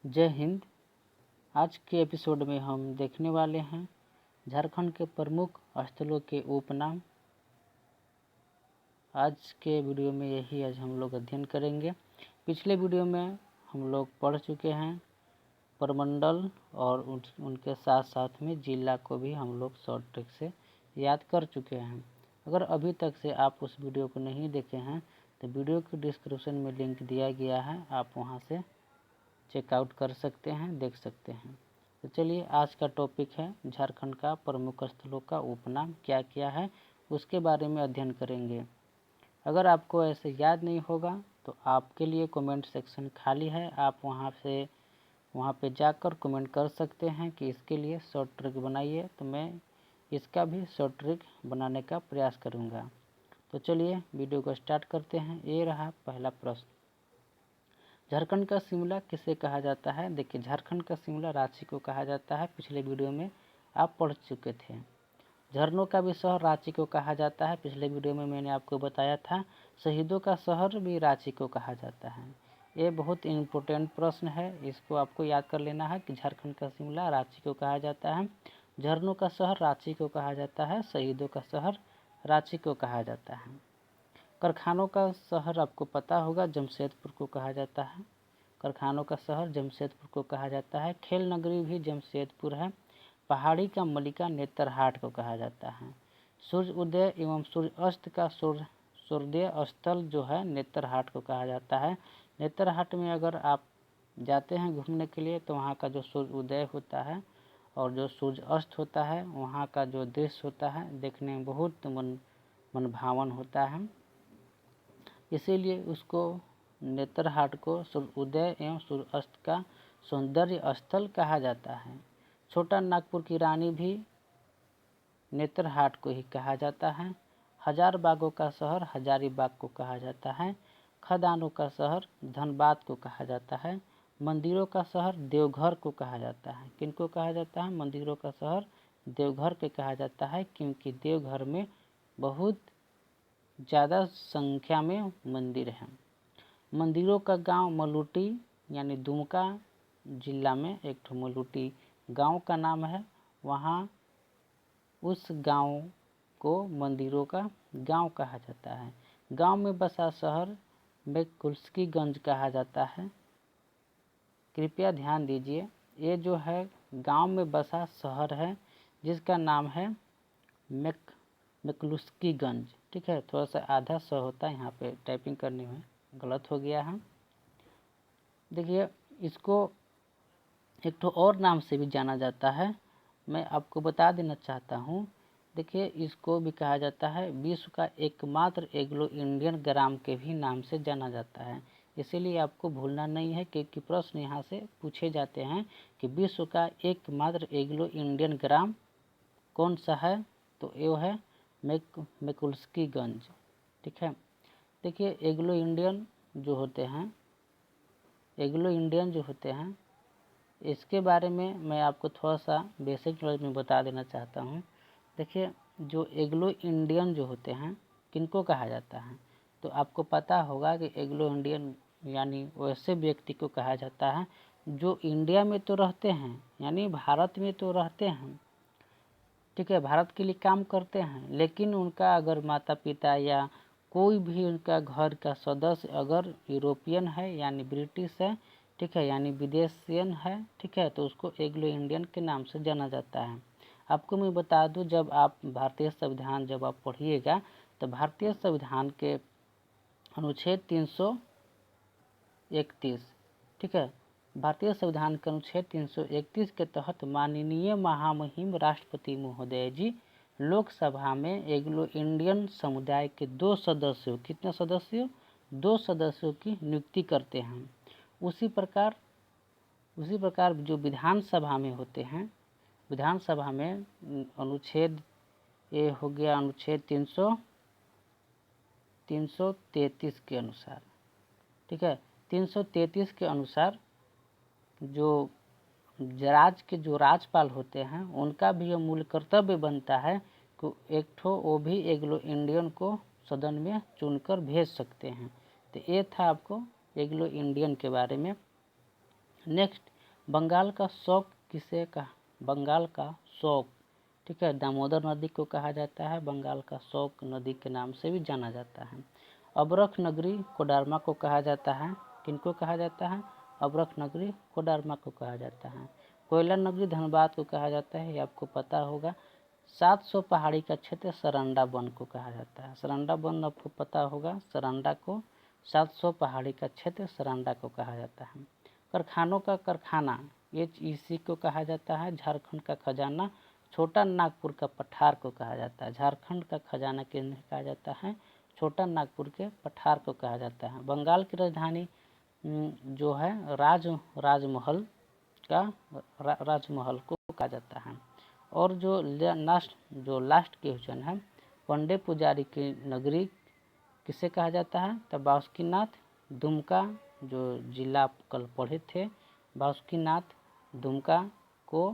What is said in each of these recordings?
जय हिंद। आज के एपिसोड में हम देखने वाले हैं झारखंड के प्रमुख स्थलों के उपनाम। आज के वीडियो में यही आज हम लोग अध्ययन करेंगे। पिछले वीडियो में हम लोग पढ़ चुके हैं प्रमंडल और उनके साथ साथ में जिला को भी हम लोग शॉर्ट ट्रिक से याद कर चुके हैं। अगर अभी तक से आप उस वीडियो को नहीं देखे हैं तो वीडियो के डिस्क्रिप्शन में लिंक दिया गया है, आप वहां से चेकआउट कर सकते हैं, देख सकते हैं। तो चलिए, आज का टॉपिक है झारखंड का प्रमुख स्थलों का उपनाम क्या क्या है, उसके बारे में अध्ययन करेंगे। अगर आपको ऐसे याद नहीं होगा तो आपके लिए कमेंट सेक्शन खाली है, आप वहाँ पे जाकर कमेंट कर सकते हैं कि इसके लिए शॉर्ट ट्रिक बनाइए, तो मैं इसका भी शॉर्ट ट्रिक बनाने का प्रयास करूँगा। तो चलिए वीडियो को स्टार्ट करते हैं। ये रहा पहला प्रश्न, झारखंड का शिमला किसे कहा जाता है? देखिए, झारखंड का शिमला रांची को कहा जाता है। पिछले वीडियो में आप पढ़ चुके थे। झरनों का भी शहर रांची को कहा जाता है। पिछले वीडियो में मैंने आपको बताया था। शहीदों का शहर भी रांची को कहा जाता है। ये बहुत इम्पोर्टेंट प्रश्न है, इसको आपको याद कर लेना है कि झारखंड का शिमला रांची को कहा जाता है, झरनों का शहर रांची को कहा जाता है, शहीदों का शहर रांची को कहा जाता है। कारखानों का शहर आपको पता होगा, जमशेदपुर को कहा जाता है। कारखानों का शहर जमशेदपुर को कहा जाता है। खेल नगरी भी जमशेदपुर है। पहाड़ी का मलिका नेतरहाट को कहा जाता है। सूर्य उदय एवं सूर्य अस्त का सूर्योदय स्थल जो है नेतरहाट को कहा जाता है। नेतरहाट में अगर आप जाते हैं घूमने के लिए तो वहाँ का जो सूर्य उदय होता है और जो सूर्य अस्त होता है, वहाँ का जो दृश्य होता है देखने में बहुत मनभावन होता है। इसीलिए उसको नेतरहाट को सूर्य उदय एवं सूर्य अस्त का सौंदर्य स्थल कहा जाता है। छोटा नागपुर की रानी भी नेतरहाट को ही कहा जाता है। हजार बागों का शहर हजारीबाग को कहा जाता है। खदानों का शहर धनबाद को कहा जाता है। मंदिरों का शहर देवघर को कहा जाता है। किनको कहा जाता है? मंदिरों का शहर देवघर को कहा जाता है, क्योंकि देवघर में बहुत ज़्यादा संख्या में मंदिर हैं। मंदिरों का गांव मलूटी यानी दुमका जिला में एक ठो मलूटी गांव का नाम है। वहाँ उस गांव को मंदिरों का गांव कहा जाता है। गांव में बसा शहर मेकुल्स्कीगंज कहा जाता है। कृपया ध्यान दीजिए, ये जो है गांव में बसा शहर है जिसका नाम है मेकुल्स्कीगंज। ठीक है, थोड़ा सा आधा स होता है, यहाँ पे टाइपिंग करने में गलत हो गया है। देखिए, इसको एक तो और नाम से भी जाना जाता है, मैं आपको बता देना चाहता हूँ। देखिए, इसको भी कहा जाता है विश्व का एकमात्र एग्लो इंडियन ग्राम के भी नाम से जाना जाता है। इसीलिए आपको भूलना नहीं है, क्योंकि प्रश्न यहाँ से पूछे जाते हैं कि विश्व का एकमात्र एग्लो इंडियन ग्राम कौन सा है, तो ये है मेकुल्स्कीगंज। ठीक है, देखिए एग्लो इंडियन जो होते हैं इसके बारे में मैं आपको थोड़ा सा बेसिक नॉलेज में बता देना चाहता हूँ। देखिए, जो एग्लो इंडियन जो होते हैं किनको कहा जाता है, तो आपको पता होगा कि एग्लो इंडियन यानी वैसे व्यक्ति को कहा जाता है जो इंडिया में तो रहते हैं, यानी भारत में तो रहते हैं, ठीक है, भारत के लिए काम करते हैं, लेकिन उनका अगर माता पिता या कोई भी उनका घर का सदस्य अगर यूरोपियन है यानी ब्रिटिश है, ठीक है, यानी विदेशियन है, ठीक है, तो उसको एग्लो इंडियन के नाम से जाना जाता है। आपको मैं बता दूं, जब आप भारतीय संविधान जब आप पढ़िएगा तो भारतीय संविधान के अनुच्छेद 331, ठीक है, भारतीय संविधान के अनुच्छेद 331 के तहत माननीय महामहिम राष्ट्रपति महोदय जी लोकसभा में एग्लो इंडियन समुदाय के 2 सदस्यों, कितने सदस्यों? 2 सदस्यों की नियुक्ति करते हैं। उसी प्रकार जो विधानसभा में होते हैं, विधानसभा में अनुच्छेद ये हो गया अनुच्छेद 333 के अनुसार, ठीक है, 333 के अनुसार जो के जो राज्यपाल होते हैं उनका भी यह मूल कर्तव्य बनता है कि एक ठो वो भी एग्लो इंडियन को सदन में चुनकर भेज सकते हैं। तो ये था आपको एग्लो इंडियन के बारे में। नेक्स्ट, बंगाल का शौक किसे कहा, बंगाल का शौक, ठीक है, दामोदर नदी को कहा जाता है, बंगाल का शौक नदी के नाम से भी जाना जाता है। अबरख नगरी कोडरमा को कहा जाता है, किनको कहा जाता है, अबरख नगरी कोडरमा को कहा जाता है। कोयला नगरी धनबाद को कहा जाता है, ये आपको पता होगा। 700 पहाड़ी का क्षेत्र सरंडा वन को कहा जाता है, सरंडा वन आपको पता होगा, सरंडा को 700 पहाड़ी का क्षेत्र सरंडा को कहा जाता है। कारखानों का कारखाना HEC को कहा जाता है। झारखंड का खजाना छोटा नागपुर का पठार को कहा जाता है, झारखंड का खजाना केंद्र कहा जाता है, छोटा नागपुर के पठार को कहा जाता है। बंगाल की राजधानी जो है राजमहल को कहा जाता है। और जो लास्ट क्वेश्चन है, पंडे पुजारी की नगरी किसे कहा जाता है, तो बासुकीनाथ दुमका, जो जिला कल पढ़े थे, बासुकीनाथ दुमका को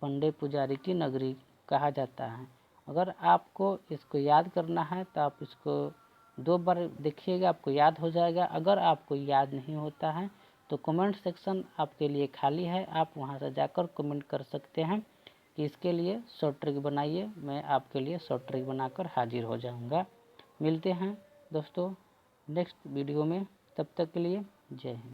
पंडे पुजारी की नगरी कहा जाता है। अगर आपको इसको याद करना है तो आप इसको 2 बार देखिएगा, आपको याद हो जाएगा। अगर आपको याद नहीं होता है तो कमेंट सेक्शन आपके लिए खाली है, आप वहां से जाकर कमेंट कर सकते हैं कि इसके लिए शॉर्ट ट्रिक बनाइए, मैं आपके लिए शॉर्ट ट्रिक बनाकर हाजिर हो जाऊंगा। मिलते हैं दोस्तों नेक्स्ट वीडियो में, तब तक के लिए जय हिंद।